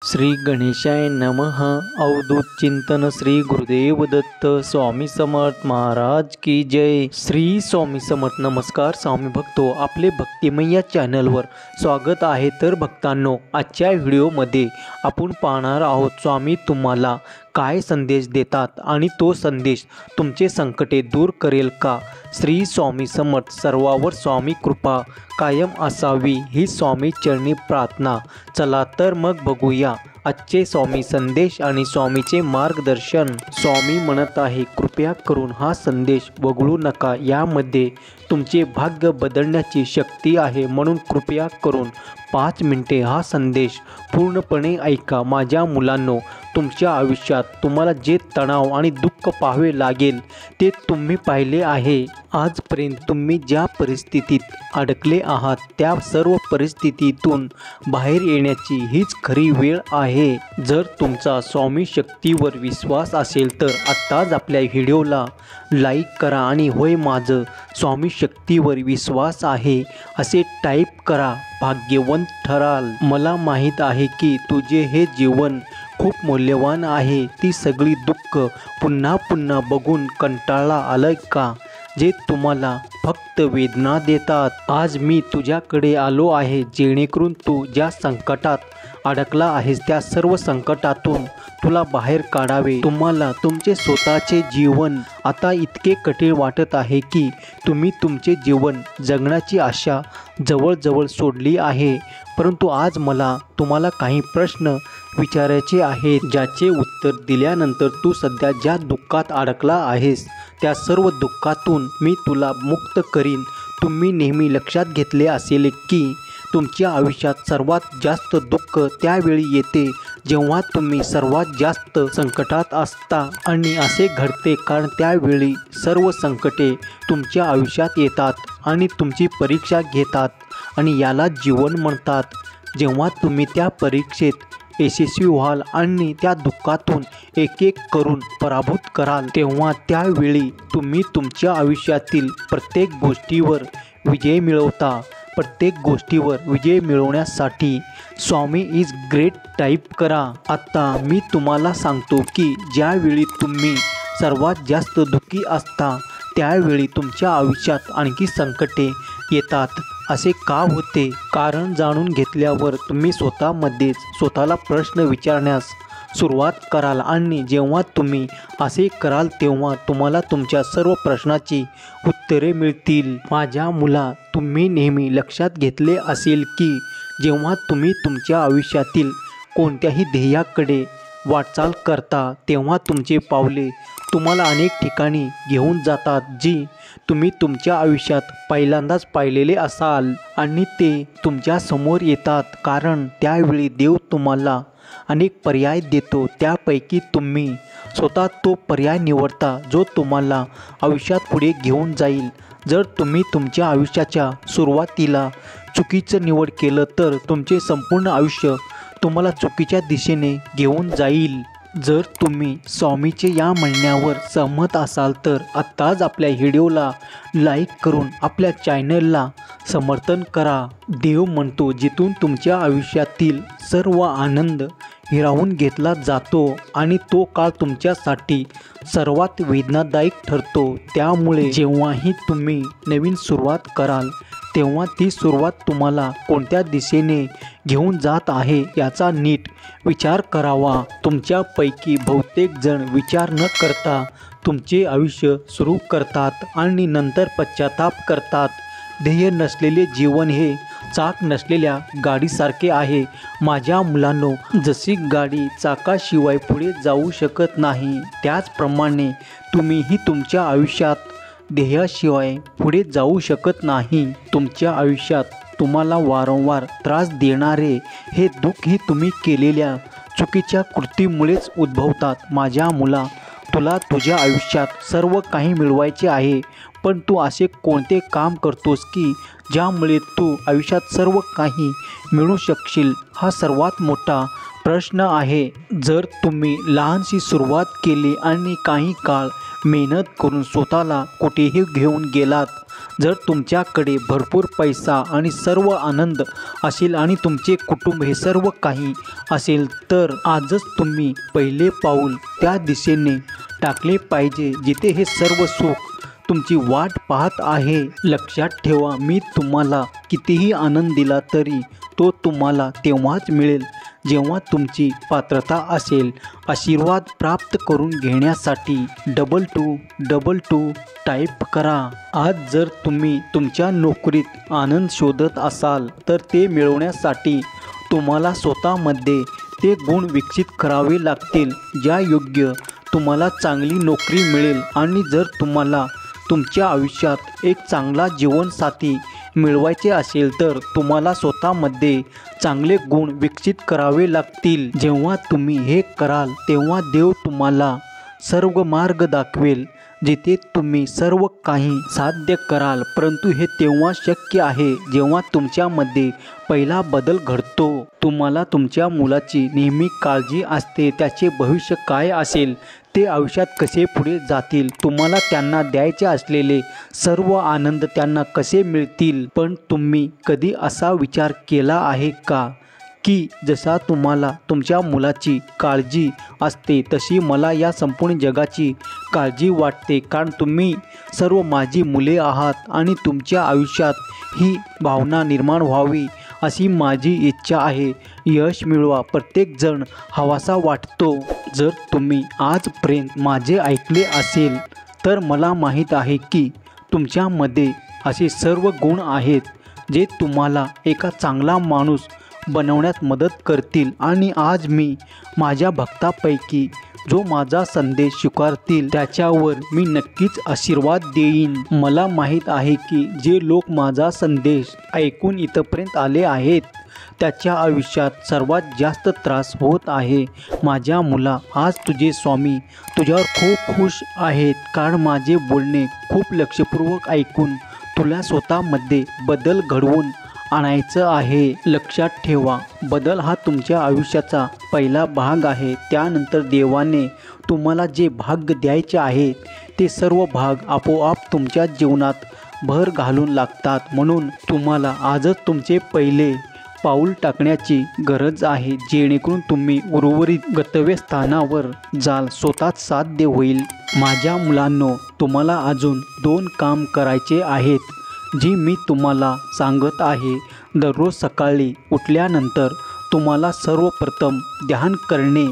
श्री गणेशाय नमः। अवधूत चिंतन श्री गुरुदेव दत्त स्वामी समर्थ महाराज की जय। श्री स्वामी समर्थ। नमस्कार स्वामी भक्तो, आपले भक्तिमय या चॅनलवर स्वागत आहे। तर भक्तांनो, आजच्या व्हिडिओमध्ये आपण पाहणार आहोत स्वामी तुम्हाला काय संदेश देतात आणि तो संदेश तुमचे संकटे दूर करेल का। श्री स्वामी समर्थ। सर्वावर स्वामी कृपा कायम असावी ही स्वामी चरणी प्रार्थना। चला तर मग बघूया आजचे स्वामी संदेश आणि स्वामीचे मार्गदर्शन। स्वामी म्हणत आहे, कृपया करून हा संदेश वगळू नका, यामध्ये तुमचे भाग्य बदलण्याची शक्ती आहे, म्हणून कृपया करून 5 मिनिटे हा संदेश पूर्णपणे ऐका। माझ्या मुलांनो, तुमच्या आयुष्यात तुम्हाला जे तणाव आणि दुःख पाहावे लागेल ते तुम्ही पाहिले आहे। आजपर्यंत तुम्ही ज्या परिस्थितीत अडकले आहात त्या सर्व परिस्थितीतून बाहेर येण्याची हीच खरी वेळ आहे। जर तुमचा स्वामी शक्तीवर विश्वास असेल तर आत्ताच आपल्या व्हिडिओला लाईक करा आणि होय माझं स्वामी शक्तीवर विश्वास आहे असे टाईप करा, भाग्यवंत ठराल। मला माहीत आहे की तुझे हे जीवन खूप मौल्यवान आहे। ती सगळी दुःख पुन्हा पुन्हा बघून कंटाळा आलाय का, जे तुम्हाला फक्त वेदना देतात। आज मी तुझ्याकडे आलो आहे जेणेकरून तू ज्या संकटात अडकला आहेस त्या सर्व संकटातून तुला बाहेर काढावे। तुम्हाला तुमचे स्वतःचे जीवन आता इतके कठीण वाटत आहे की तुम्ही तुमचे जीवन जगण्याची आशा जवळजवळ सोडली आहे। परंतु आज मला तुम्हाला काही प्रश्न विचारायचे आहेत, ज्याचे उत्तर दिल्यानंतर तू सध्या ज्या दुःखात अडकला आहेस त्या सर्व दुःखातून मी तुला मुक्त करीन। तुम्ही नेहमी लक्षात घेतले असेल की तुमच्या आयुष्यात सर्वात जास्त दुःख त्यावेळी येते जेव्हा तुम्ही सर्वात जास्त संकटात असता, आणि असे घडते कारण त्यावेळी सर्व संकटे तुमच्या आयुष्यात येतात आणि तुमची परीक्षा घेतात, आणि याला जीवन म्हणतात। जेव्हा तुम्ही त्या परीक्षेत यशस्वी व्हाल आणि त्या दुःखातून एक एक करून पराभूत कराल, तेव्हा त्यावेळी तुम्ही तुमच्या आयुष्यातील प्रत्येक गोष्टीवर विजय मिळवता। प्रत्येक गोष्टीवर विजय मिळवण्यासाठी स्वामी इज ग्रेट टाईप करा। आता मी तुम्हाला सांगतो की ज्यावेळी तुम्ही सर्वात जास्त दुःखी असता त्यावेळी तुमच्या आयुष्यात आणखी संकटे येतात। असे का होते? कारण जाणून घेतल्यावर तुम्ही स्वतःमध्येच स्वतःला प्रश्न विचारण्यास सुरुवात कराल, आणि जेव्हा तुम्ही असे कराल तेव्हा तुम्हाला तुमच्या सर्व प्रश्नाची उत्तरे मिळतील। माझ्या मुला, तुम्ही नेहमी लक्षात घेतले असेल की जेव्हा तुम्ही तुमच्या आयुष्यातील कोणत्याही ध्येयाकडे वाटचाल करता तेव्हा तुमचे पावले तुम्हाला अनेक ठिकाणी घेऊन जातात, जी तुम्ही तुमच्या आयुष्यात पहिल्यांदाच पाहिलेले असाल, आणि ते तुमच्या समोर येतात कारण त्यावेळी देव तुम्हाला अनेक पर्याय देतो। त्यापैकी तुम्ही स्वतः तो पर्याय निवडता जो तुम्हाला आयुष्यात पुढे घेऊन जाईल। जर तुम्ही तुमच्या आयुष्याच्या सुरुवातीला चुकीचं निवड केलं तर तुमचे संपूर्ण आयुष्य तुम्हाला चुकीच्या दिशेने घेऊन जाईल। जर तुम्ही स्वामीचे या म्हणण्यावर सहमत असाल तर आत्ताच आपल्या व्हिडिओला लाईक करून आपल्या चॅनलला समर्थन करा। देव म्हणतो, जिथून तुमच्या आयुष्यातील सर्व आनंद हिरावून घेतला जातो आणि तो काळ तुमच्यासाठी सर्वात वेदनादायक ठरतो। त्यामुळे जेव्हाही तुम्ही नवीन सुरुवात कराल तेव्हा ती सुरुवात तुम्हाला कोणत्या दिशेने घेऊन जात आहे याचा नीट विचार करावा। तुमच्यापैकी बहुतेक जण विचार न करता तुमचे आयुष्य सुरू करतात आणि नंतर पश्चाताप करतात। ध्येय नसलेले जीवन हे चाक नसलेल्या गाडीसारखे आहे। माझ्या मुलांनो, जशी गाडी चाकाशिवाय पुढे जाऊ शकत नाही त्याचप्रमाणे तुम्हीही तुमच्या आयुष्यात ध्येयाशिवाय पुढे जाऊ शकत नाही। तुमच्या आयुष्यात तुम्हाला वारंवार त्रास देणारे हे दुःख ही तुम्ही केलेल्या चुकीच्या कृतीमुळेच उद्भवतात। माझ्या मुला, तुला तुझ्या आयुष्यात सर्व काही मिळवायचे आहे, पण तू असे कोणते काम करतोस की ज्यामुळे तू आयुष्यात सर्व काही मिळवू शकशील? हा सर्वात मोठा प्रश्न आहे। जर तुम्ही लहानशी सुरुवात केली आणि काही काळ मेहनत करून स्वतःला कुठेही घेऊन गेलात जर तुमच्याकडे भरपूर पैसा आणि सर्व आनंद असेल आणि तुमचे कुटुंब हे सर्व काही असेल तर आजच तुम्ही पहिले पाऊल त्या दिशेने टाकले पाहिजे जिथे हे सर्व सुख तुमची वाट पाहत आहे। लक्षात ठेवा, मी तुम्हाला कितीही आनंद दिला तरी तो तुम्हाला तेव्हाच मिळेल जेव्हा तुमची पात्रता असेल। आशीर्वाद प्राप्त करून घेण्यासाठी 2222 टाईप करा। आज जर तुम्ही तुमच्या नोकरीत आनंद शोधत असाल तर ते मिळवण्यासाठी तुम्हाला स्वतःमध्ये ते गुण विकसित करावे लागतील ज्या योग्य तुम्हाला चांगली नोकरी मिळेल। आणि जर तुम्हाला तुमच्या आयुष्यात एक चांगला जीवनसाथी मिळवायचे असेल तर तुम्हाला स्वतःमध्ये चांगले गुण विकसित करावे लागतील। जेव्हा तुम्ही हे कराल तेव्हा देव तुम्हाला सर्व मार्ग दाखवेल जिथे तुम्ही सर्व काही साध्य कराल। परंतु हे तेव्हा शक्य आहे जेव्हा तुमच्यामध्ये पहिला बदल घडतो। तुम्हाला तुमच्या मुलाची नेहमी काळजी असते, त्याचे भविष्य काय असेल, ते आयुष्यात कसे पुढे जातील, तुम्हाला त्यांना द्यायचे असलेले सर्व आनंद त्यांना कसे मिळतील। पण तुम्ही कधी असा विचार केला आहे का की जसा तुम्हाला तुमच्या मुलाची काळजी असते तशी मला या संपूर्ण जगाची काळजी वाटते, कारण तुम्ही सर्व माझी मुले आहात आणि तुमच्या आयुष्यात ही भावना निर्माण व्हावी अशी माझी इच्छा आहे। यश मिळवा प्रत्येकजण हवासा वाटतो। जर तुम्ही आजपर्यंत माझे ऐकले असेल तर मला माहीत आहे की तुमच्यामध्ये असे सर्व गुण आहेत जे तुम्हाला एका चांगला माणूस बनवण्यात मदत करतील। आणि आज मी माझ्या भक्तापैकी जो माझा संदेश स्वीकारतील त्याच्यावर मी नक्कीच आशीर्वाद देईन। मला माहीत आहे की जे लोक माझा संदेश ऐकून इथपर्यंत आले आहेत त्याच्या आयुष्यात सर्वात जास्त त्रास होत आहे। माझ्या मुला, आज तुझे स्वामी तुझ्यावर खूप खुश आहेत, कारण माझे बोलणे खूप लक्षपूर्वक ऐकून तुला स्वतःमध्ये बदल घडवून आणायचं आहे। लक्षात ठेवा, बदल हा तुमच्या आयुष्याचा पहिला भाग आहे। त्यानंतर देवाने तुम्हाला जे भाग्य द्यायचे आहे ते सर्व भाग आपोआप तुमच्या जीवनात भर घालून लागतात। म्हणून तुम्हाला आजच तुमचे पहिले पाऊल टाकण्याची गरज आहे जेणेकरून तुम्ही उर्वरित गंतव्यस्थानावर जाल स्वतःच साध्य होईल। माझ्या मुलांनो, तुम्हाला अजून 2 काम करायचे आहेत जी मी तुम्हाला सांगत आहे। दररोज सकाळी उठल्यानंतर तुम्हाला सर्वप्रथम ध्यान करणे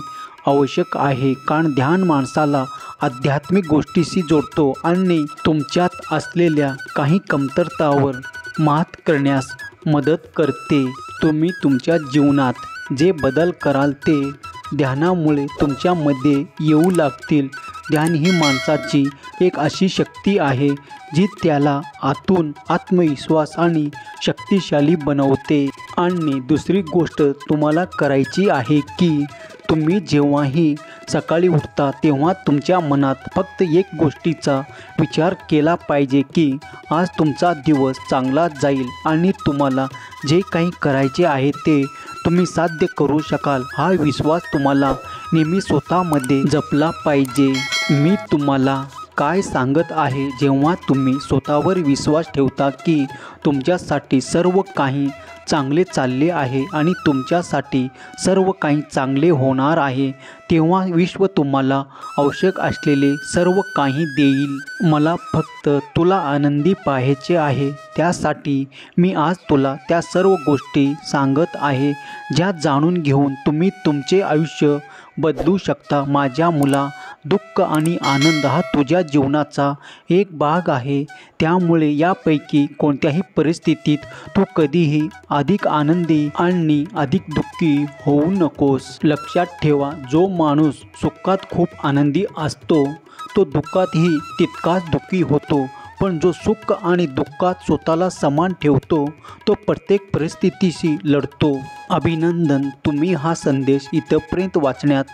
आवश्यक आहे, कारण ध्यान माणसाला आध्यात्मिक गोष्टीशी जोडतो आणि तुमच्यात असलेल्या काही कमतरतावर मात करण्यास मदत करते। तुम्ही तुमच्या जीवनात जे बदल कराल ते ध्यानामुळे तुमच्यामध्ये येऊ लागतील। ध्यान ही माणसाची एक अशी शक्ती आहे जी त्याला आतून आत्मविश्वास आणि शक्तिशाली बनवते। आणि दुसरी गोष्ट तुम्हाला करायची आहे की तुम्ही जेव्हाही सकाळी उठता तेव्हा तुमच्या मनात फक्त एक गोष्टीचा विचार केला पाहिजे की आज तुमचा दिवस चांगला जाईल आणि तुम्हाला जे काही करायचे आहे ते तुम्ही साध्य करू शकाल। हा विश्वास तुम्हाला नेहमी स्वतःमध्ये जपला पाहिजे। मी तुम्हाला काय सांगत आहे, जेव्हा तुम्ही स्वतःवर विश्वास ठेवता की तुमच्यासाठी सर्व काही चांगले चालले आहे आणि तुमच्यासाठी सर्व काही चांगले होणार आहे, तेव्हा विश्व तुम्हाला आवश्यक असलेले सर्व काही देईल। मला फक्त तुला आनंदी पाहायचे आहे, त्यासाठी मी आज तुला त्या सर्व गोष्टी सांगत आहे ज्या जाणून घेऊन तुम्ही तुमचे आयुष्य बदलू शकता। माझ्या मुला, दुःख आणि आनंद हा तुझ्या जीवनाचा एक भाग आहे, त्यामुळे यापैकी कोणत्याही परिस्थितीत तू कधीही अधिक आनंदी आणि अधिक दुःखी होऊ नकोस। लक्षात ठेवा, जो माणूस सुखात खूप आनंदी असतो तो दुःखातही तितकाच दुःखी होतो, पण जो सुख आणि दुःखात स्वतःला समान ठेवतो तो प्रत्येक परिस्थितीशी लढतो। अभिनंदन, तुम्ही हा संदेश इथपर्यंत वाचण्यात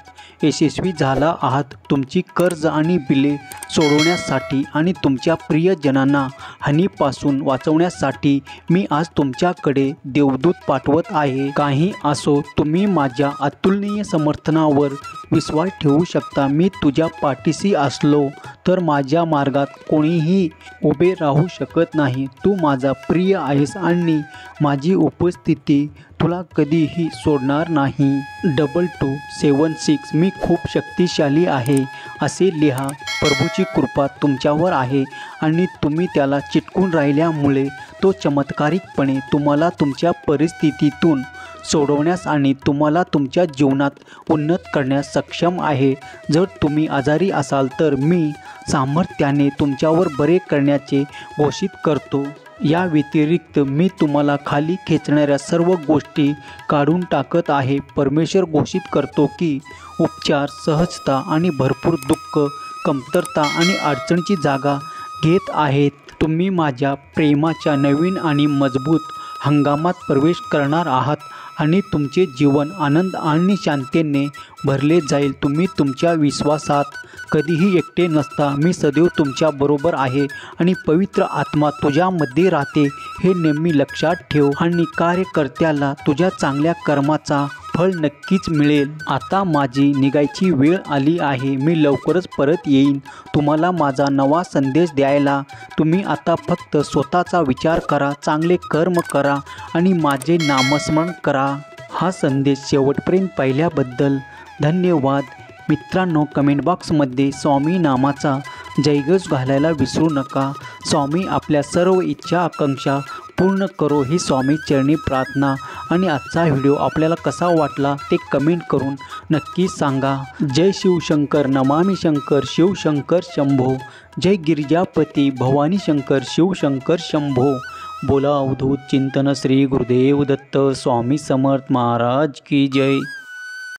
यशस्वी झाला आहात. तुमची कर्ज आणि बिले सोडवण्यासाठी आणि तुमच्या प्रियजनांना हानीपासून वाचवण्यासाठी मी आज तुमच्याकडे देवदूत पाठवत आहे. काही असो, तुम्ही माझ्या अतुलनीय समर्थनावर विश्वास ठेवू शकता. मी तुझ्या पाठीशी असलो तर माझ्या मार्गात कोणीही उभे राहू शकत नाही. तू माझा प्रिय आहेस आणि माझी उपस्थिती तुला कधीही सोडणार नाही. 2276 मी खूप शक्तिशाली आहे असे लिहा. प्रभूची कृपा तुमच्यावर आहे आणि तुम्ही त्याला चिटकून राहिल्यामुळे तो चमत्कारिकपणे तुम्हाला तुमच्या परिस्थितीतून सोडवण्यास आणि तुम्हाला तुमच्या जीवनात उन्नत करण्यास सक्षम आहे. जर तुम्ही आजारी असाल तर मी सामर्थ्याने तुमच्यावर बरे करण्याचे घोषित करतो. या व्यतिरिक्त मी तुम्हाला खाली खेचणाऱ्या सर्व गोष्टी काढून टाकत आहे. परमेश्वर घोषित करतो की उपचार, सहजता आणि भरपूर दुःख, कमतरता आणि अडचणीची जागा घेत आहेत. तुम्ही माझ्या प्रेमाच्या नवीन आणि मजबूत हंगामात प्रवेश करणार आहात आणि तुमचे जीवन आनंद आणि शांततेने भरले जाईल. तुम्ही तुमच्या विश्वासात कधीही एकटे नसता. मी सदैव तुमच्याबरोबर आहे आणि पवित्र आत्मा तुझ्यामध्ये राहते हे नेहमी लक्षात ठेव. आणि कार्यकर्त्याला तुझ्या चांगल्या कर्माचा फळ नक्कीच मिळेल. आता माझी निघायची वेळ आली आहे. मी लवकरच परत येईन तुम्हाला माझा नवा संदेश द्यायला. तुम्ही आता फक्त स्वतःचा विचार करा, चांगले कर्म करा आणि माझे नामस्मरण करा. हा संदेश शेवटपर्यंत पाहिल्याबद्दल धन्यवाद. मित्रांनो, कमेंट बॉक्समध्ये स्वामी नामाचा जयघोष घालायला विसरू नका. स्वामी आपल्या सर्व इच्छा आकांक्षा पूर्ण करो ही स्वामी चरणी प्रार्थना. आणि आजचा व्हिडिओ आपल्याला कसा वाटला ते कमेंट करून नक्की सांगा. जय शिवशंकर, नमामि शंकर, शिवशंकर शंभो. जय गिरिजापती भवानी शंकर, शिवशंकर शंभो. बोला अवधूत चिंतन श्री गुरुदेव दत्त स्वामी समर्थ महाराज की जय.